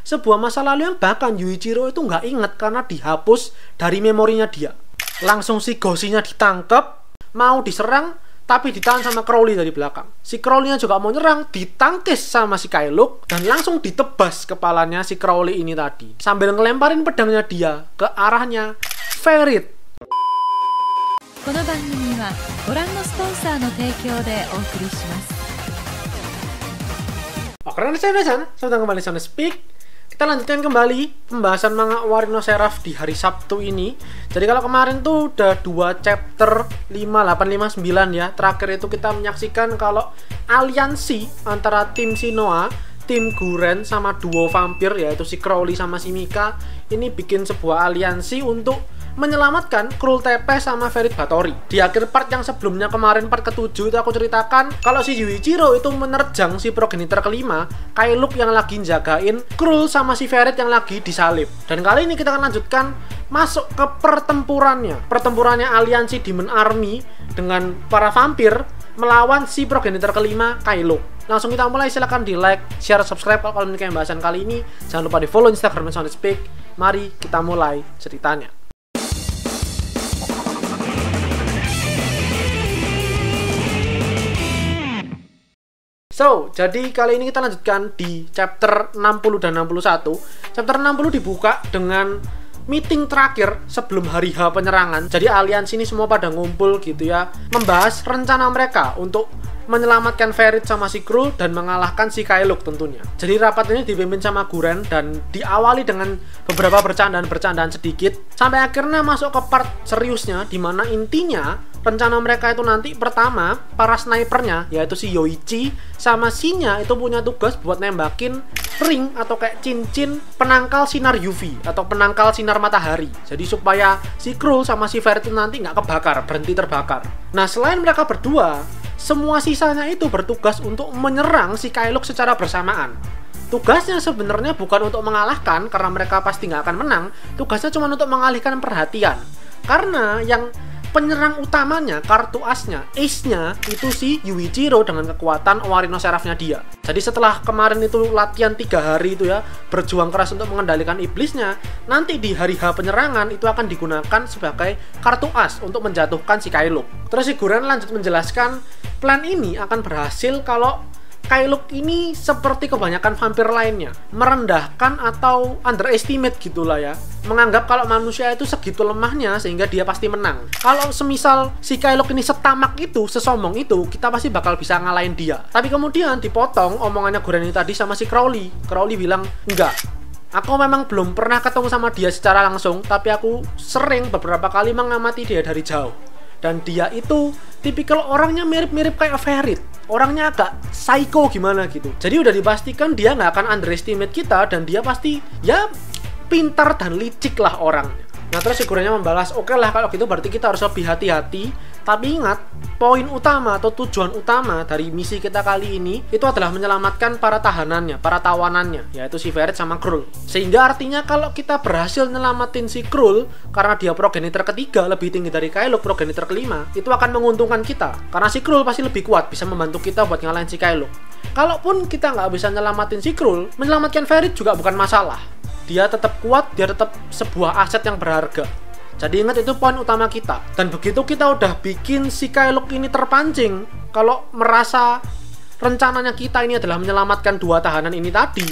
sebuah masa lalu yang bahkan Yuichiro itu nggak inget karena dihapus dari memorinya dia. Langsung si Goshinya ditangkap, mau diserang, tapi ditahan sama Crowley dari belakang. Si Crowley-nya juga mau nyerang, ditangkis sama si Kyle, dan langsung ditebas kepalanya si Crowley ini tadi, sambil ngelemparin pedangnya dia ke arahnya Fairit. この番組はご覧のスポンサーの提供でお送りします。 Oke, sudah kembali Sound Speak. Kita lanjutkan kembali pembahasan manga Owari no Seraph di hari Sabtu ini. Jadi kalau kemarin tuh udah 2 chapter 5859 ya. Terakhir itu kita menyaksikan kalau aliansi antara tim Shinoa, tim Guren sama duo vampir yaitu si Crowley sama si Mika ini bikin sebuah aliansi untuk menyelamatkan Krul TP sama Fairit Bathory. Di akhir part yang sebelumnya kemarin, part ke-7 itu aku ceritakan kalau si Yuichiro itu menerjang si progenitor kelima, Kyle yang lagi jagain Krul sama si Fairit yang lagi disalib. Dan kali ini kita akan lanjutkan masuk ke pertempurannya aliansi Demon Army dengan para vampir melawan si progenitor kelima, Kyle. Langsung kita mulai, silahkan di like, share, subscribe kalau kalian menyukai pembahasan kali ini. Jangan lupa di follow Instagram Sound Speak. Mari kita mulai ceritanya. So, jadi kali ini kita lanjutkan di chapter 60 dan 61. Chapter 60 dibuka dengan meeting terakhir sebelum hari H penyerangan. Jadi aliansi ini semua pada ngumpul gitu ya, membahas rencana mereka untuk menyelamatkan Fairit sama si Krul dan mengalahkan si Kyle tentunya. Jadi rapat ini dipimpin sama Guren dan diawali dengan beberapa bercandaan sedikit sampai akhirnya masuk ke part seriusnya, dimana intinya rencana mereka itu nanti pertama para snipernya yaitu si Yoichi sama Shinya itu punya tugas buat nembakin ring atau kayak cincin penangkal sinar UV atau penangkal sinar matahari. Jadi supaya si Krul sama si Fairit itu nanti nggak kebakar, berhenti terbakar. Nah selain mereka berdua, semua sisanya itu bertugas untuk menyerang si Kyle secara bersamaan. Tugasnya sebenarnya bukan untuk mengalahkan karena mereka pasti nggak akan menang. Tugasnya cuma untuk mengalihkan perhatian. Karena yang penyerang utamanya, kartu asnya, ace-nya itu si Yuichiro dengan kekuatan Owari no Seraph-nya dia. Jadi setelah kemarin itu latihan 3 hari itu ya, berjuang keras untuk mengendalikan iblisnya, nanti di hari H penyerangan itu akan digunakan sebagai kartu as untuk menjatuhkan si Kyle. Terus si Guren lanjut menjelaskan plan ini akan berhasil kalau Kyle ini seperti kebanyakan vampir lainnya, merendahkan atau underestimate gitulah ya, menganggap kalau manusia itu segitu lemahnya sehingga dia pasti menang. Kalau semisal si Kyle ini setamak itu, sesombong itu, kita pasti bakal bisa ngalahin dia. Tapi kemudian dipotong omongannya Guren ini tadi sama si Crowley. Crowley bilang, enggak, aku memang belum pernah ketemu sama dia secara langsung, tapi aku sering beberapa kali mengamati dia dari jauh. Dan dia itu tipikal orangnya mirip-mirip kayak Fairit. Orangnya agak psycho gimana gitu. Jadi udah dipastikan dia nggak akan underestimate kita dan dia pasti ya pintar dan licik lah orangnya. Nah terus si Gurennya membalas, oke lah kalau gitu berarti kita harus lebih hati-hati. Tapi ingat, poin utama atau tujuan utama dari misi kita kali ini itu adalah menyelamatkan para tahanannya, para tawanannya, yaitu si Fairit sama Krul. Sehingga artinya kalau kita berhasil nyelamatin si Krul, karena dia progenitor ketiga lebih tinggi dari Kyle, progenitor kelima, itu akan menguntungkan kita. Karena si Krul pasti lebih kuat, bisa membantu kita buat ngalahin si Kyle. Kalaupun kita nggak bisa nyelamatin si Krul, menyelamatkan Fairit juga bukan masalah. Dia tetap kuat, dia tetap sebuah aset yang berharga. Jadi ingat itu poin utama kita. Dan begitu kita udah bikin si Kyle ini terpancing, kalau merasa rencananya kita ini adalah menyelamatkan 2 tahanan ini tadi,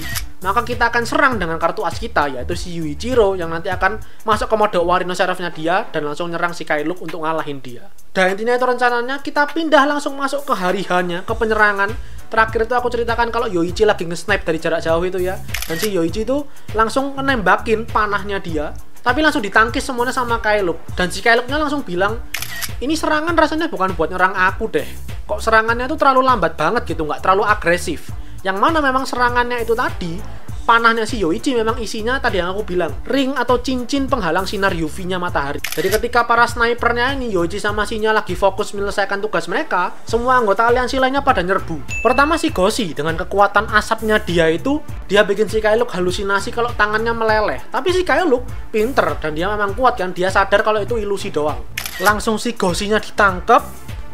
maka kita akan serang dengan kartu as kita, yaitu si Yuichiro yang nanti akan masuk ke mode Owari no Seraph-nya dia dan langsung nyerang si Kyle untuk ngalahin dia. Dan intinya itu rencananya kita pindah langsung masuk ke hari H-nya, ke penyerangan. Terakhir itu aku ceritakan kalau Yoichi lagi nge-snipe dari jarak jauh itu ya. Dan si Yoichi itu langsung nembakin panahnya dia, tapi langsung ditangkis semuanya sama Kyle. Dan si Kyle-nya langsung bilang, ini serangan rasanya bukan buat nyerang aku deh. Kok serangannya tuh terlalu lambat banget gitu, nggak terlalu agresif. Yang mana memang serangannya itu tadi, panahnya si Yoichi memang isinya tadi yang aku bilang, ring atau cincin penghalang sinar UV-nya matahari. Jadi ketika para snipernya ini, Yoichi sama Shinya lagi fokus menyelesaikan tugas mereka, semua anggota aliansi lainnya pada nyerbu. Pertama si Goshi, dengan kekuatan asapnya dia itu, dia bikin si Kyle halusinasi kalau tangannya meleleh. Tapi si Kyle pinter, dan dia memang kuat kan, dia sadar kalau itu ilusi doang. Langsung si Goshinya ditangkap,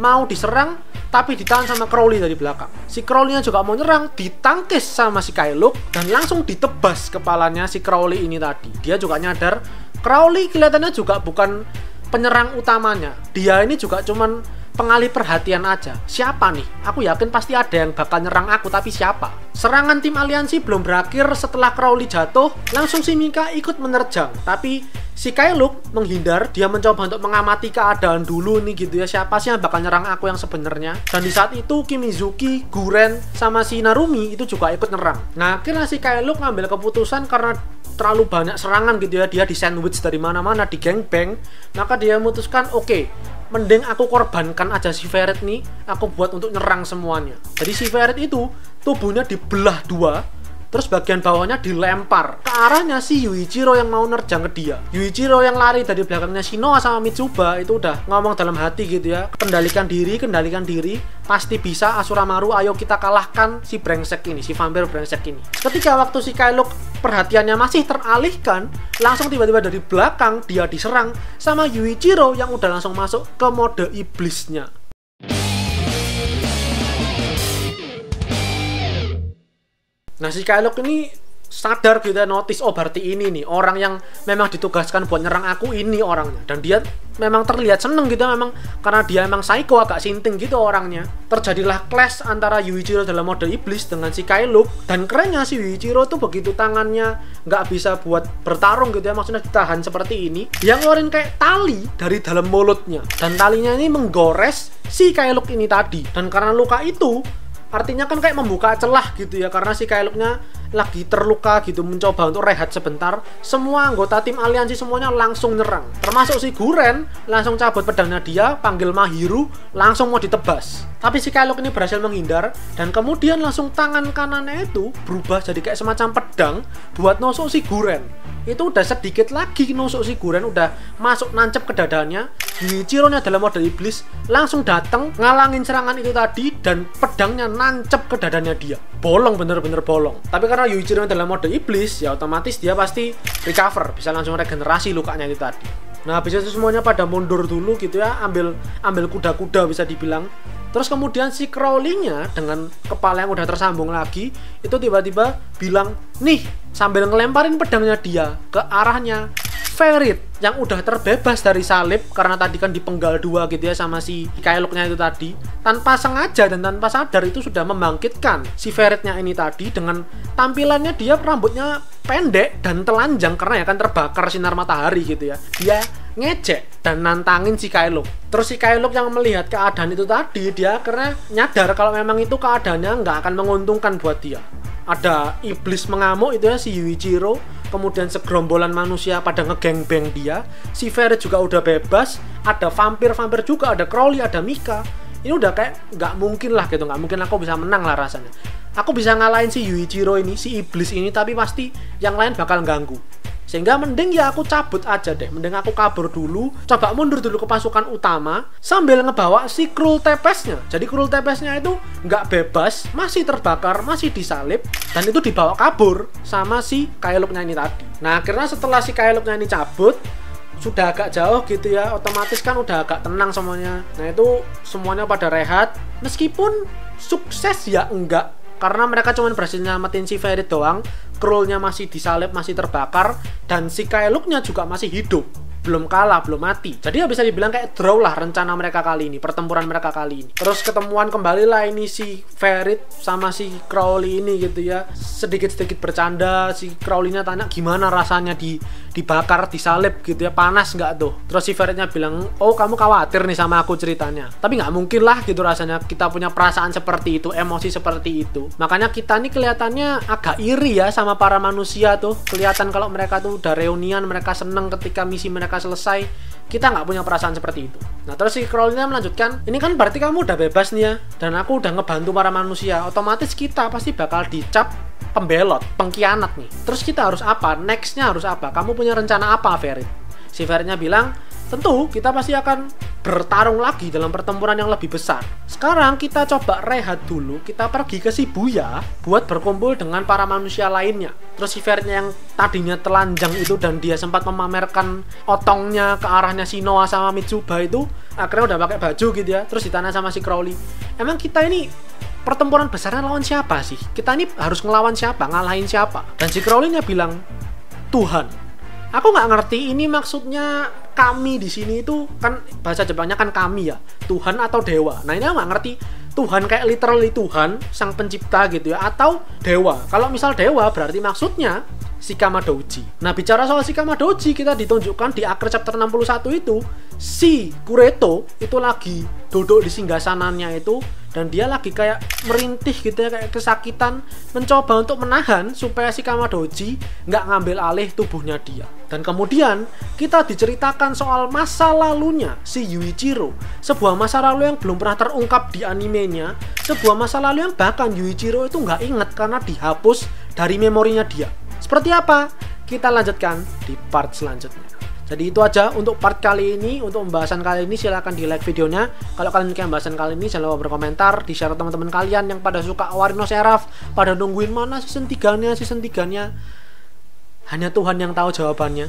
mau diserang, tapi ditahan sama Crowley dari belakang. Si Crowley-nya juga mau nyerang, ditangkis sama si Kyle dan langsung ditebas kepalanya si Crowley ini tadi. Dia juga nyadar Crowley kelihatannya juga bukan penyerang utamanya. Dia ini juga cuman pengalih perhatian aja. Siapa nih? Aku yakin pasti ada yang bakal nyerang aku, tapi siapa? Serangan tim aliansi belum berakhir. Setelah Crowley jatuh, langsung si Mika ikut menerjang. Tapi si Kyle menghindar. Dia mencoba untuk mengamati keadaan dulu nih gitu ya. Siapa sih yang bakal nyerang aku yang sebenarnya? Dan di saat itu Kimizuki, Guren, sama si Narumi itu juga ikut nyerang. Nah, akhirnya si Kyle ngambil keputusan karena terlalu banyak serangan gitu ya. Dia di sandwich dari mana-mana, di gangbang. Maka dia memutuskan, oke, mending aku korbankan aja si Ferret nih, aku buat untuk nyerang semuanya. Jadi si Ferret itu tubuhnya dibelah dua, terus bagian bawahnya dilempar ke arahnya si Yuichiro yang mau nerjang ke dia. Yuichiro yang lari dari belakangnya Shinoa sama Mitsuba itu udah ngomong dalam hati gitu ya, kendalikan diri, pasti bisa Asuramaru, ayo kita kalahkan si brengsek ini, si vampir brengsek ini. Ketika waktu si Kyle perhatiannya masih teralihkan, langsung tiba-tiba dari belakang dia diserang sama Yuichiro yang udah langsung masuk ke mode iblisnya. Nah, si Kyle ini sadar gitu ya, notice, oh berarti ini nih orang yang memang ditugaskan buat nyerang aku, ini orangnya. Dan dia memang terlihat seneng gitu memang, karena dia memang psycho, agak sinting gitu orangnya. Terjadilah clash antara Yuichiro dalam mode iblis dengan si Kyle. Dan kerennya si Yuichiro tuh begitu tangannya nggak bisa buat bertarung gitu ya, maksudnya ditahan seperti ini, dia ngeluarin kayak tali dari dalam mulutnya. Dan talinya ini menggores si Kyle ini tadi. Dan karena luka itu artinya kan kayak membuka celah gitu ya, karena si Kyle-nya lagi terluka gitu, mencoba untuk rehat sebentar. Semua anggota tim aliansi semuanya langsung nyerang, termasuk si Guren langsung cabut pedangnya dia, panggil Mahiru, langsung mau ditebas. Tapi si Kyle ini berhasil menghindar, dan kemudian langsung tangan kanannya itu berubah jadi kayak semacam pedang buat nusuk si Guren. Itu udah sedikit lagi nusuk si Guren, udah masuk nancep ke dadanya. Yuichiro-nya dalam mode iblis langsung datang ngalangin serangan itu tadi, dan pedangnya nancep ke dadanya dia. Bolong, bener-bener bolong. Tapi karena Yuichiro dalam mode iblis, ya otomatis dia pasti recover, bisa langsung regenerasi lukanya itu tadi. Nah, habis itu semuanya pada mundur dulu gitu ya, ambil kuda-kuda bisa dibilang. Terus kemudian si Crowley-nya dengan kepala yang udah tersambung lagi itu tiba-tiba bilang, nih, sambil ngelemparin pedangnya dia ke arahnya Ferret yang udah terbebas dari salib, karena tadi kan dipenggal dua gitu ya sama si Kyle-nya itu tadi. Tanpa sengaja dan tanpa sadar itu sudah membangkitkan si Ferret-nya ini tadi. Dengan tampilannya dia rambutnya pendek dan telanjang karena ya kan terbakar sinar matahari gitu ya. Dia ngecek dan nantangin si Kyle. Terus si Kyle yang melihat keadaan itu tadi, dia akhirnya nyadar kalau memang itu keadaannya nggak akan menguntungkan buat dia. Ada iblis mengamuk itu ya, si Yuichiro, kemudian segerombolan manusia pada ngegengbang dia, si Ferret juga udah bebas, ada vampir-vampir juga, ada Crowley, ada Mika. Ini udah kayak nggak mungkin lah gitu, nggak mungkin aku bisa menang lah rasanya. Aku bisa ngalahin si Yuichiro ini, si iblis ini, tapi pasti yang lain bakal ganggu. Sehingga mending ya aku cabut aja deh, mending aku kabur dulu, coba mundur dulu ke pasukan utama sambil ngebawa si Krul Tepesnya. Jadi Krul Tepesnya itu nggak bebas, masih terbakar, masih disalib, dan itu dibawa kabur sama si Kyle-nya ini tadi. Nah, akhirnya setelah si Kyle-nya ini cabut, sudah agak jauh gitu ya, otomatis kan udah agak tenang semuanya. Nah, itu semuanya pada rehat, meskipun sukses ya enggak, karena mereka cuma berhasil nyelamatin si Ferret doang. Krulnya masih disalib, masih terbakar, dan si Kyle-nya juga masih hidup, belum kalah, belum mati. Jadi ya bisa dibilang kayak draw lah rencana mereka kali ini, pertempuran mereka kali ini. Terus ketemuan kembali lah ini si Ferret sama si Crowley ini gitu ya, sedikit-sedikit bercanda. Si Crowley-nya tanya gimana rasanya dibakar, disalib gitu ya, panas nggak tuh? Terus si Ferret-nya bilang, oh kamu khawatir nih sama aku ceritanya, tapi nggak mungkin lah gitu rasanya kita punya perasaan seperti itu, emosi seperti itu. Makanya kita nih kelihatannya agak iri ya sama para manusia tuh. Kelihatan kalau mereka tuh udah reunian, mereka seneng ketika misi mereka selesai. Kita nggak punya perasaan seperti itu. Nah, terus si Crowley-nya melanjutkan, ini kan berarti kamu udah bebas nih ya, dan aku udah ngebantu para manusia, otomatis kita pasti bakal dicap pembelot, pengkhianat nih. Terus kita harus apa? Next-nya harus apa? Kamu punya rencana apa, Ferret? Si Ferret-nya bilang, tentu kita pasti akan bertarung lagi dalam pertempuran yang lebih besar. Sekarang kita coba rehat dulu, kita pergi ke Shibuya buat berkumpul dengan para manusia lainnya. Terus si Fairy yang tadinya telanjang itu dan dia sempat memamerkan otongnya ke arahnya Shinoa sama Mitsuba itu akhirnya udah pakai baju gitu ya. Terus ditanya sama si Crowley, emang kita ini pertempuran besarnya lawan siapa sih? Kita ini harus ngelawan siapa? Ngalahin siapa? Dan si Crowley-nya bilang, Tuhan. Aku nggak ngerti ini maksudnya kami di sini itu kan bahasa Jepangnya kan kami ya, Tuhan atau dewa. Nah ini aku nggak ngerti Tuhan kayak literally Tuhan sang pencipta gitu ya atau dewa. Kalau misal dewa berarti maksudnya Shikama Douji. Nah bicara soal Shikama Douji, kita ditunjukkan di akhir chapter 61 itu si Kureto itu lagi duduk di singgasananya itu dan dia lagi kayak merintih gitu ya, kayak kesakitan, mencoba untuk menahan supaya Shikama Douji nggak ngambil alih tubuhnya dia. Dan kemudian kita diceritakan soal masa lalunya si Yuichiro, sebuah masa lalu yang belum pernah terungkap di animenya, sebuah masa lalu yang bahkan Yuichiro itu nggak inget karena dihapus dari memorinya dia. Seperti apa? Kita lanjutkan di part selanjutnya. Jadi itu aja untuk part kali ini. Untuk pembahasan kali ini silahkan di like videonya. Kalau kalian suka pembahasan kali ini jangan lupa berkomentar, di share teman-teman kalian yang pada suka Owari no Seraph, pada nungguin mana season 3-nya. Hanya Tuhan yang tahu jawabannya.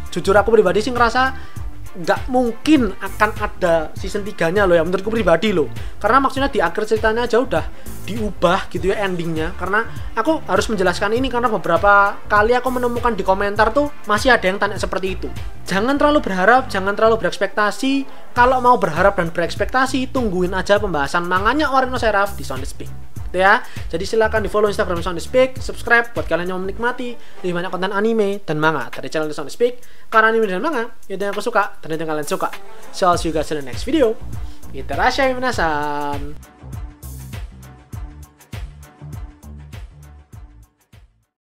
Jujur aku pribadi sih ngerasa nggak mungkin akan ada season 3-nya loh ya, menurutku pribadi loh. Karena maksudnya di akhir ceritanya aja udah diubah gitu ya endingnya. Karena aku harus menjelaskan ini karena beberapa kali aku menemukan di komentar tuh masih ada yang tanya seperti itu. Jangan terlalu berharap, jangan terlalu berekspektasi. Kalau mau berharap dan berekspektasi, tungguin aja pembahasan manganya Owari no Seraph di Sound Speak. Gitu ya. Jadi silakan di follow Instagram Sound Speak, subscribe buat kalian yang menikmati lebih banyak konten anime dan manga dari channel Sound Speak. Karena anime dan manga itu yang aku suka dan itu yang kalian suka. So I'll see you guys in the next video. Itarashi minasan.